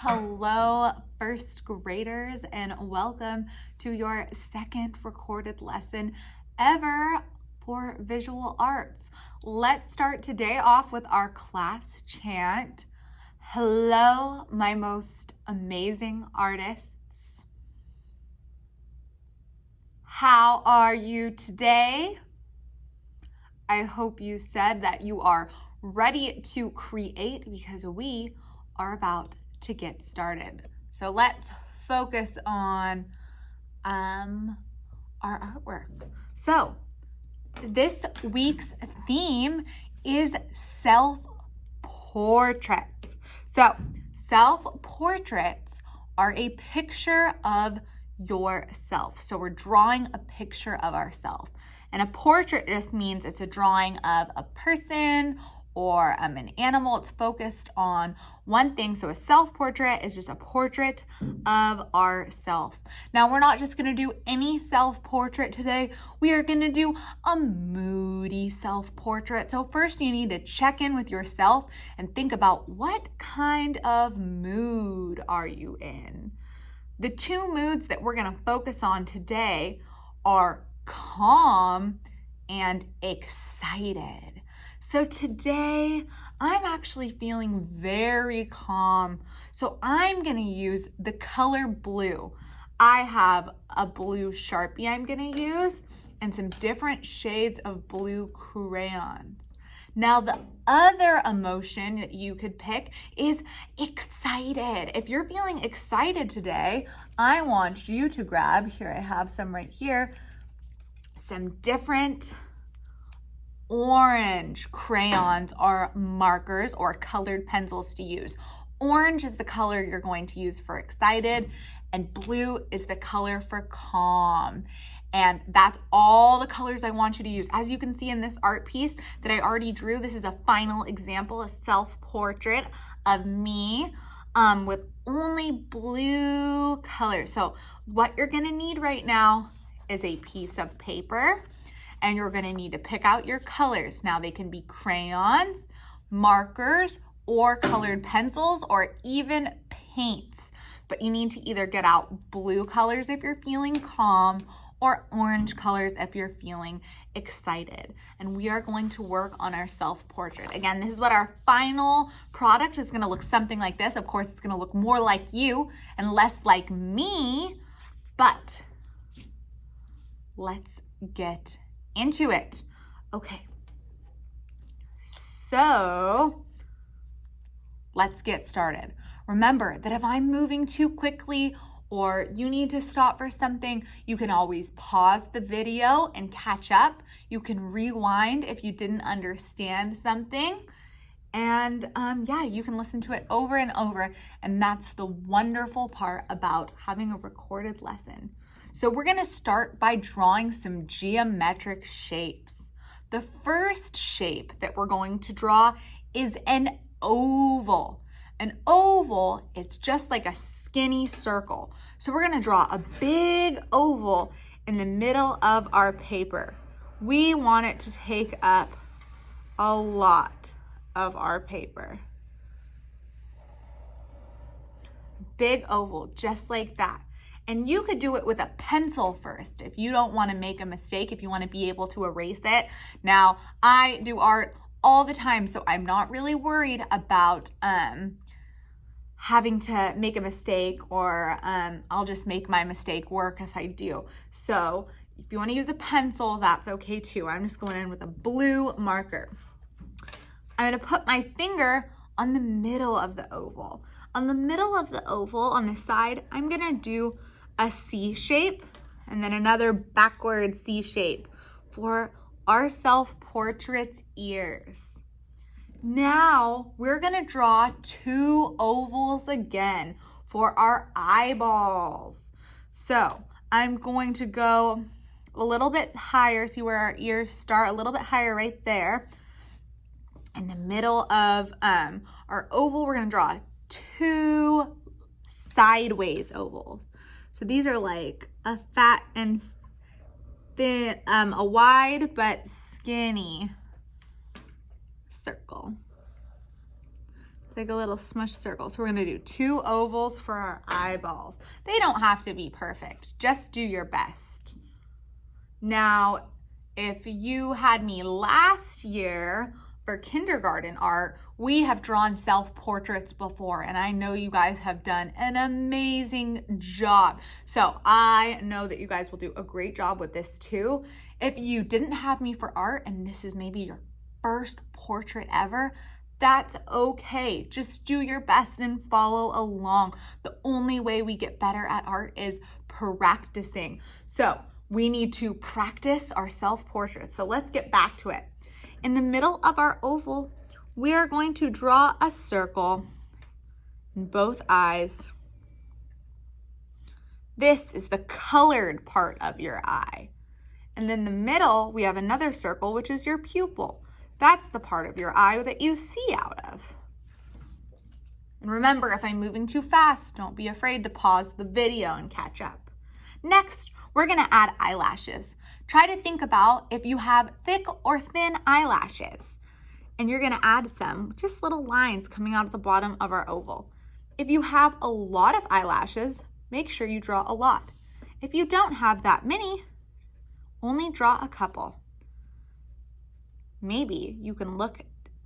Hello, first graders, and welcome to your second recorded lesson ever for visual arts. Let's start today off with our class chant. Hello, my most amazing artists. How are you today? I hope you said that you are ready to create because we are about to get started. So let's focus on our artwork. So this week's theme is self-portraits. So self-portraits are a picture of yourself. So we're drawing a picture of ourselves. And a portrait just means it's a drawing of a person or an animal. It's focused on one thing. So a self-portrait is just a portrait of ourself. Now, we're not just going to do any self-portrait today. We are going to do a Moody self-portrait. So first you need to check in with yourself and think about what kind of mood are you in? The two moods that we're going to focus on today are calm and excited. So today I'm actually feeling very calm. So I'm going to use the color blue. I have a blue Sharpie I'm going to use and some different shades of blue crayons. Now, the other emotion that you could pick is excited. If you're feeling excited today, I want you to grab, here I have some right here, some different orange crayons or markers or colored pencils to use. Orange is the color you're going to use for excited, and blue is the color for calm. And that's all the colors I want you to use. As you can see in this art piece that I already drew, this is a final example, a self-portrait of me with only blue colors. So what you're gonna need right now is a piece of paper, and you're gonna need to pick out your colors. Now they can be crayons, markers, or colored pencils, or even paints. But you need to either get out blue colors if you're feeling calm, or orange colors if you're feeling excited. And we are going to work on our self-portrait. Again, this is what our final product is gonna look something like this. Of course, it's gonna look more like you and less like me, but let's get into it. Okay, so let's get started. Remember that if I'm moving too quickly or you need to stop for something, you can always pause the video and catch up. You can rewind if you didn't understand something. And yeah, you can listen to it over and over. And that's the wonderful part about having a recorded lesson. So we're gonna start by drawing some geometric shapes. The first shape that we're going to draw is an oval. An oval, it's just like a skinny circle. So we're gonna draw a big oval in the middle of our paper. We want it to take up a lot of our paper. Big oval, just like that. And you could do it with a pencil first if you don't want to make a mistake, if you want to be able to erase it. Now, I do art all the time, so I'm not really worried about having to make a mistake, or I'll just make my mistake work if I do. So if you want to use a pencil, that's okay too. I'm just going in with a blue marker. I'm going to put my finger on the middle of the oval. On the middle of the oval, on the side, I'm going to do a C shape and then another backward C shape for our self-portrait's ears. Now we're gonna draw two ovals again for our eyeballs. So I'm going to go a little bit higher, see where our ears start, a little bit higher right there. In the middle of our oval, we're gonna draw two sideways ovals. So these are like a fat and thin, a wide but skinny circle. like a little smush circle. So we're gonna do 2 ovals for our eyeballs. They don't have to be perfect, just do your best. Now, if you had me last year for kindergarten art, we have drawn self-portraits before, and I know you guys have done an amazing job. So I know that you guys will do a great job with this too. If you didn't have me for art and this is maybe your first portrait ever, that's okay. Just do your best and follow along. The only way we get better at art is practicing. So we need to practice our self-portraits. So let's get back to it. In the middle of our oval, we are going to draw a circle in both eyes. This is the colored part of your eye. And in the middle, we have another circle, which is your pupil. That's the part of your eye that you see out of. And remember, if I'm moving too fast, don't be afraid to pause the video and catch up. Next, we're gonna add eyelashes. Try to think about if you have thick or thin eyelashes. And you're gonna add some, just little lines coming out of the bottom of our oval. If you have a lot of eyelashes, make sure you draw a lot. If you don't have that many, only draw a couple. Maybe you can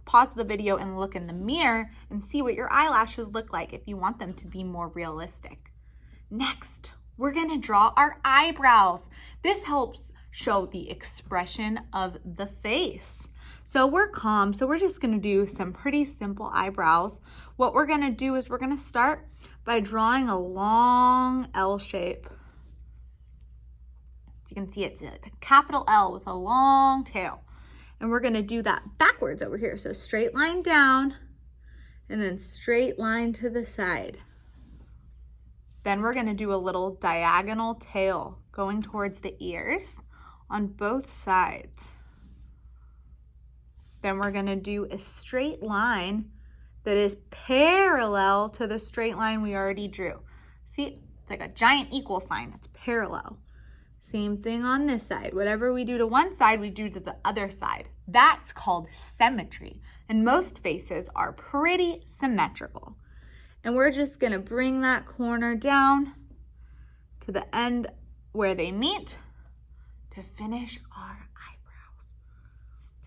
pause the video and look in the mirror and see what your eyelashes look like if you want them to be more realistic. Next, we're gonna draw our eyebrows. This helps show the expression of the face. So we're calm, so we're just gonna do some pretty simple eyebrows. What we're gonna do is we're gonna start by drawing a long L shape. As you can see, it's a capital L with a long tail. And we're gonna do that backwards over here. So straight line down and then straight line to the side. Then we're gonna do a little diagonal tail going towards the ears on both sides. Then we're gonna do a straight line that is parallel to the straight line we already drew. See, it's like a giant equal sign, it's parallel. Same thing on this side. Whatever we do to one side, we do to the other side. That's called symmetry. And most faces are pretty symmetrical. And we're just gonna bring that corner down to the end where they meet to finish our eyebrows.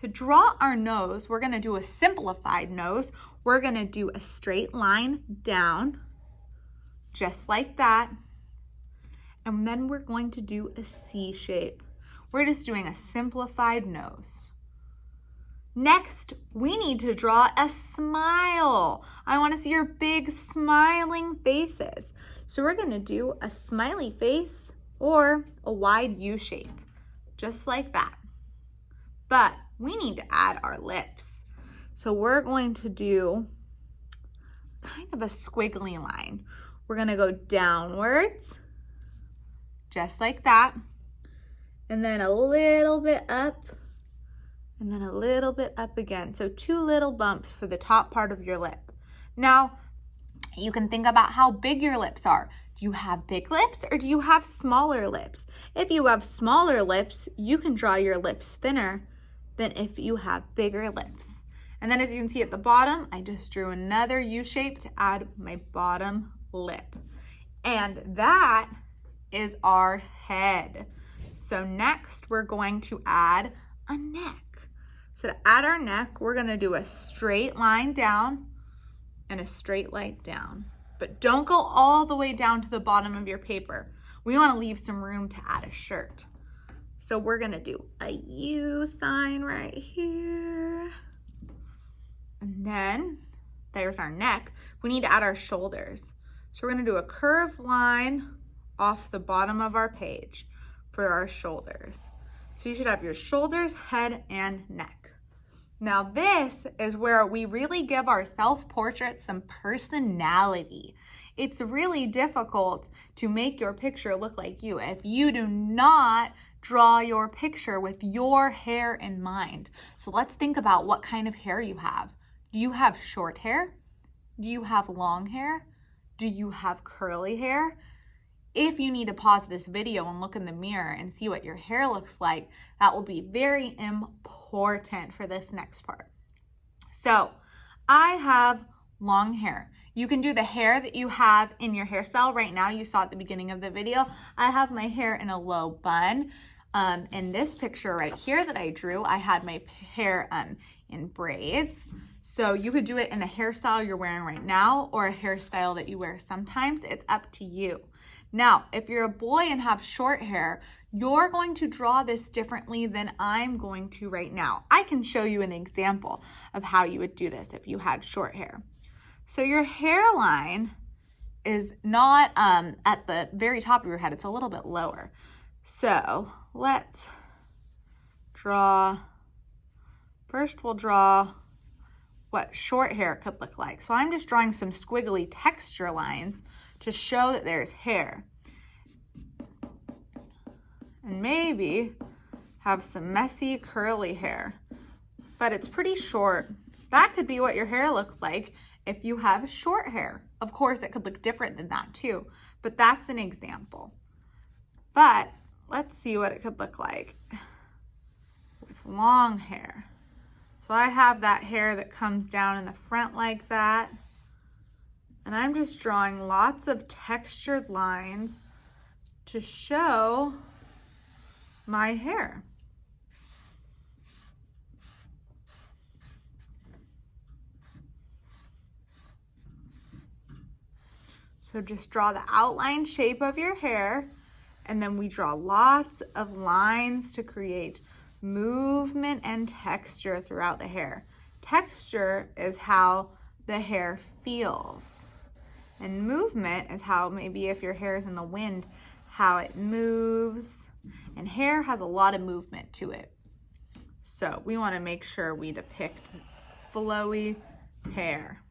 To draw our nose, we're gonna do a simplified nose. We're gonna do a straight line down, just like that. And then we're going to do a C shape. We're just doing a simplified nose. Next, we need to draw a smile. I want to see your big smiling faces. So we're going to do a smiley face or a wide U shape, just like that. But we need to add our lips. So we're going to do kind of a squiggly line. We're going to go downwards, just like that, and then a little bit up, and then a little bit up again. So 2 little bumps for the top part of your lip. Now, you can think about how big your lips are. Do you have big lips or do you have smaller lips? If you have smaller lips, you can draw your lips thinner than if you have bigger lips. And then as you can see at the bottom, I just drew another U shape to add my bottom lip. And that is our head. So next we're going to add a neck. So to add our neck, we're gonna do a straight line down and a straight line down. But don't go all the way down to the bottom of your paper. We wanna leave some room to add a shirt. So we're gonna do a U sign right here. And then there's our neck. We need to add our shoulders. So we're gonna do a curved line off the bottom of our page for our shoulders. So you should have your shoulders, head, and neck. Now this is where we really give our self-portrait some personality. It's really difficult to make your picture look like you if you do not draw your picture with your hair in mind. So let's think about what kind of hair you have. Do you have short hair? Do you have long hair? Do you have curly hair? If you need to pause this video and look in the mirror and see what your hair looks like, that will be very important for this next part. So I have long hair. You can do the hair that you have in your hairstyle right now. You saw at the beginning of the video, I have my hair in a low bun. In this picture right here that I drew, I had my hair in braids. So you could do it in the hairstyle you're wearing right now or a hairstyle that you wear sometimes. It's up to you. Now, if you're a boy and have short hair, you're going to draw this differently than I'm going to right now. I can show you an example of how you would do this if you had short hair. So your hairline is not at the very top of your head. It's a little bit lower. So let's draw, first we'll draw what short hair could look like. So I'm just drawing some squiggly texture lines to show that there's hair. And maybe have some messy curly hair, but it's pretty short. That could be what your hair looks like if you have short hair. Of course, it could look different than that too, but that's an example. But let's see what it could look like with long hair. So I have that hair that comes down in the front like that. And I'm just drawing lots of textured lines to show my hair. So just draw the outline shape of your hair, and then we draw lots of lines to create movement and texture throughout the hair. Texture is how the hair feels. And movement is how, maybe if your hair is in the wind, how it moves. And hair has a lot of movement to it. So we want to make sure we depict flowy hair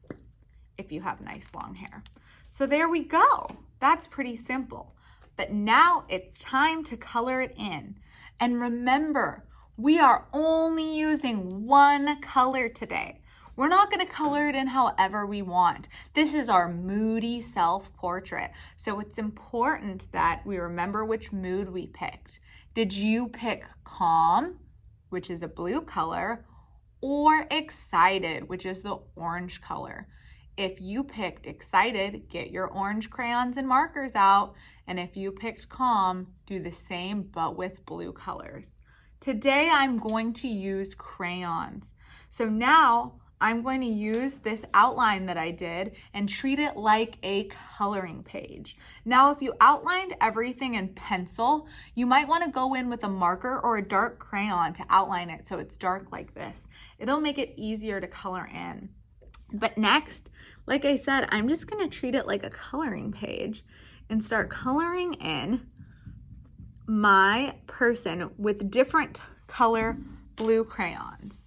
if you have nice long hair. So there we go. That's pretty simple. But now it's time to color it in. And remember, we are only using one color today. We're not going to color it in however we want. This is our Moody self-portrait. So it's important that we remember which mood we picked. Did you pick calm, which is a blue color, or excited, which is the orange color? If you picked excited, get your orange crayons and markers out. And if you picked calm, do the same but with blue colors. Today, I'm going to use crayons. So now I'm going to use this outline that I did and treat it like a coloring page. Now, if you outlined everything in pencil, you might want to go in with a marker or a dark crayon to outline it so it's dark like this. It'll make it easier to color in. But next, like I said, I'm just going to treat it like a coloring page and start coloring in my person with different color blue crayons.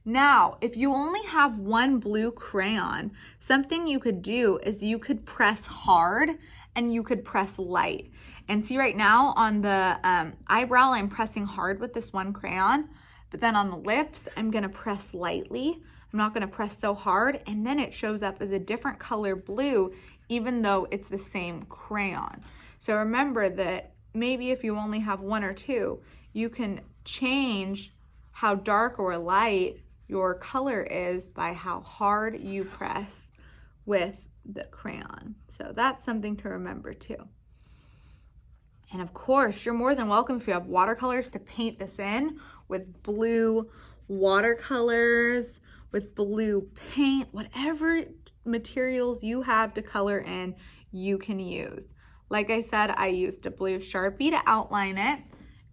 Now, if you only have one blue crayon, something you could do is you could press hard and you could press light. And see right now on the eyebrow, I'm pressing hard with this one crayon, but then on the lips, I'm gonna press lightly. I'm not gonna press so hard, and then it shows up as a different color blue, even though it's the same crayon. So remember that maybe if you only have one or two, you can change how dark or light your color is by how hard you press with the crayon. So that's something to remember too. And of course, you're more than welcome if you have watercolors to paint this in with blue watercolors, with blue paint, whatever materials you have to color in, you can use. Like I said, I used a blue Sharpie to outline it,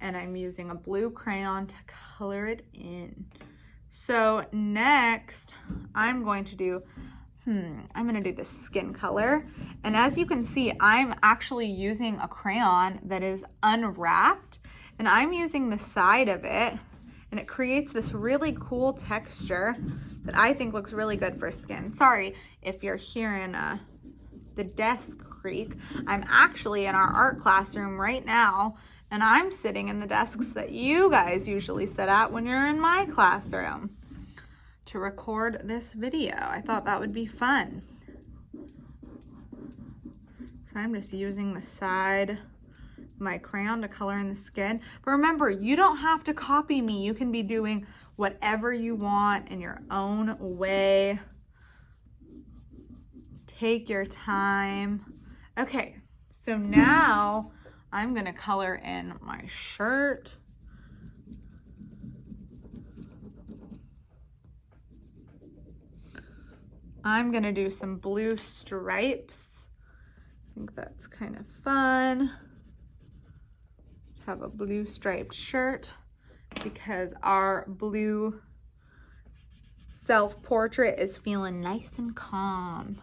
and I'm using a blue crayon to color it in. So next, I'm going to do the skin color. And as you can see, I'm actually using a crayon that is unwrapped, and I'm using the side of it, and it creates this really cool texture that I think looks really good for skin. Sorry if you're hearing the desk creak. I'm actually in our art classroom right now, and I'm sitting in the desks that you guys usually sit at when you're in my classroom to record this video. I thought that would be fun. So I'm just using the side of my crayon to color in the skin. But remember, you don't have to copy me. You can be doing whatever you want in your own way. Take your time. Okay, so now I'm gonna color in my shirt. I'm gonna do some blue stripes. I think that's kind of fun. Have a blue striped shirt because our blue self-portrait is feeling nice and calm.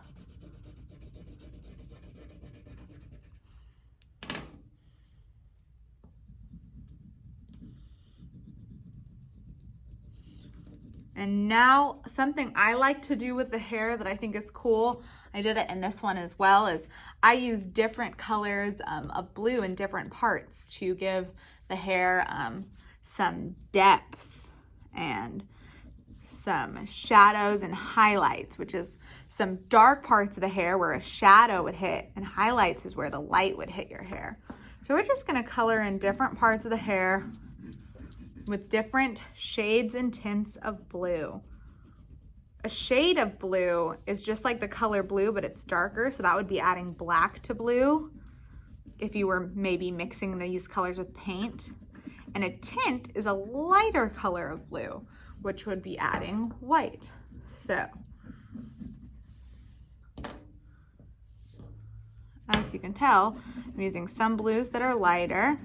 And now something I like to do with the hair that I think is cool, I did it in this one as well, is I use different colors of blue in different parts to give the hair some depth and some shadows and highlights, which is some dark parts of the hair where a shadow would hit, and highlights is where the light would hit your hair. So we're just gonna color in different parts of the hair with different shades and tints of blue. A shade of blue is just like the color blue, but it's darker, so that would be adding black to blue if you were maybe mixing these colors with paint. And a tint is a lighter color of blue, which would be adding white. So, as you can tell, I'm using some blues that are lighter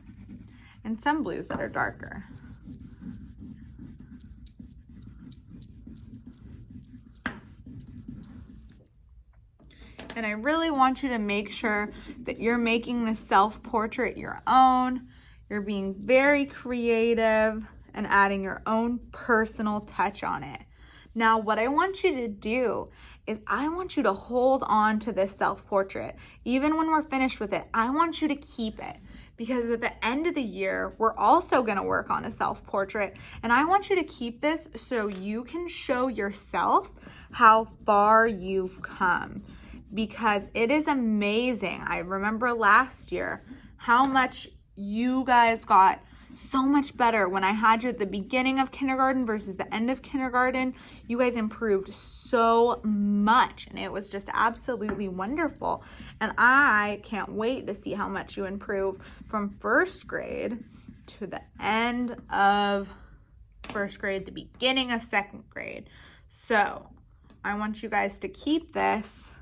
and some blues that are darker. And I really want you to make sure that you're making the self-portrait your own. You're being very creative and adding your own personal touch on it. Now, what I want you to do is I want you to hold on to this self-portrait. Even when we're finished with it, I want you to keep it, because at the end of the year, we're also gonna work on a self-portrait, and I want you to keep this so you can show yourself how far you've come, because it is amazing. I remember last year how much you guys got so much better when I had you at the beginning of kindergarten versus the end of kindergarten. You guys improved so much, and it was just absolutely wonderful. And I can't wait to see how much you improve from first grade to the end of first grade, the beginning of second grade. So I want you guys to keep this,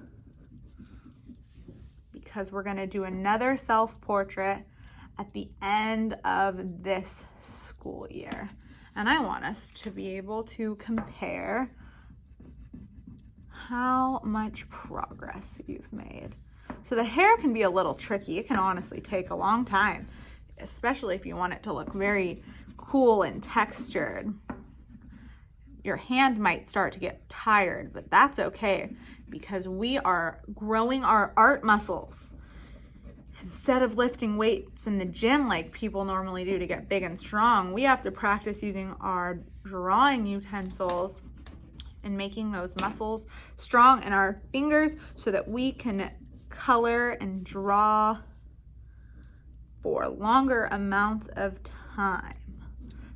because we're gonna do another self-portrait at the end of this school year. And I want us to be able to compare how much progress you've made. So the hair can be a little tricky. It can honestly take a long time, especially if you want it to look very cool and textured. Your hand might start to get tired, but that's okay, because we are growing our art muscles. Instead of lifting weights in the gym like people normally do to get big and strong, we have to practice using our drawing utensils and making those muscles strong in our fingers so that we can color and draw for longer amounts of time.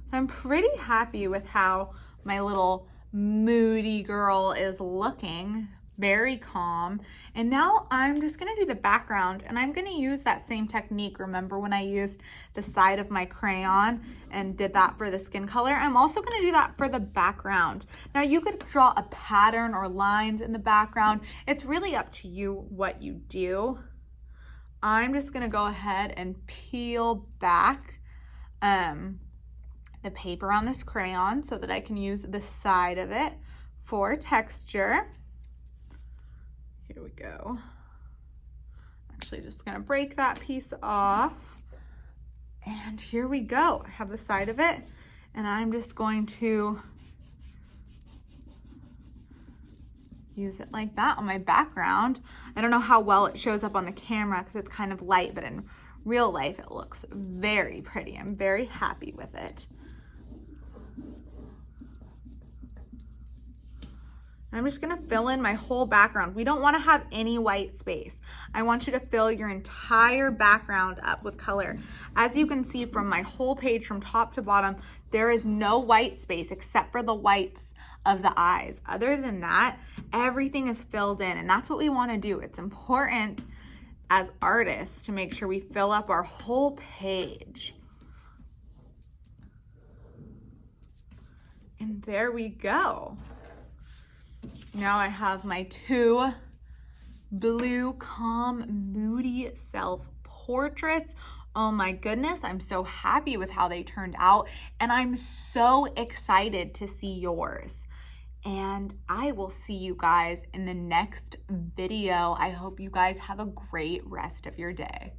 So I'm pretty happy with how my little Moody girl is looking. Very calm. And now I'm just gonna do the background, and I'm gonna use that same technique. Remember when I used the side of my crayon and did that for the skin color? I'm also gonna do that for the background. Now you could draw a pattern or lines in the background. It's really up to you what you do. I'm just gonna go ahead and peel back the paper on this crayon so that I can use the side of it for texture. Here we go. Actually, just gonna break that piece off. And here we go. I have the side of it, and I'm just going to use it like that on my background. I don't know how well it shows up on the camera because it's kind of light, but in real life, it looks very pretty. I'm very happy with it. I'm just gonna fill in my whole background. We don't wanna have any white space. I want you to fill your entire background up with color. As you can see from my whole page from top to bottom, there is no white space except for the whites of the eyes. Other than that, everything is filled in, and that's what we want to do. It's important as artists to make sure we fill up our whole page. And there we go. Now I have my 2 blue calm Moody self-portraits. Oh my goodness, I'm so happy with how they turned out, and I'm so excited to see yours. And I will see you guys in the next video. I hope you guys have a great rest of your day.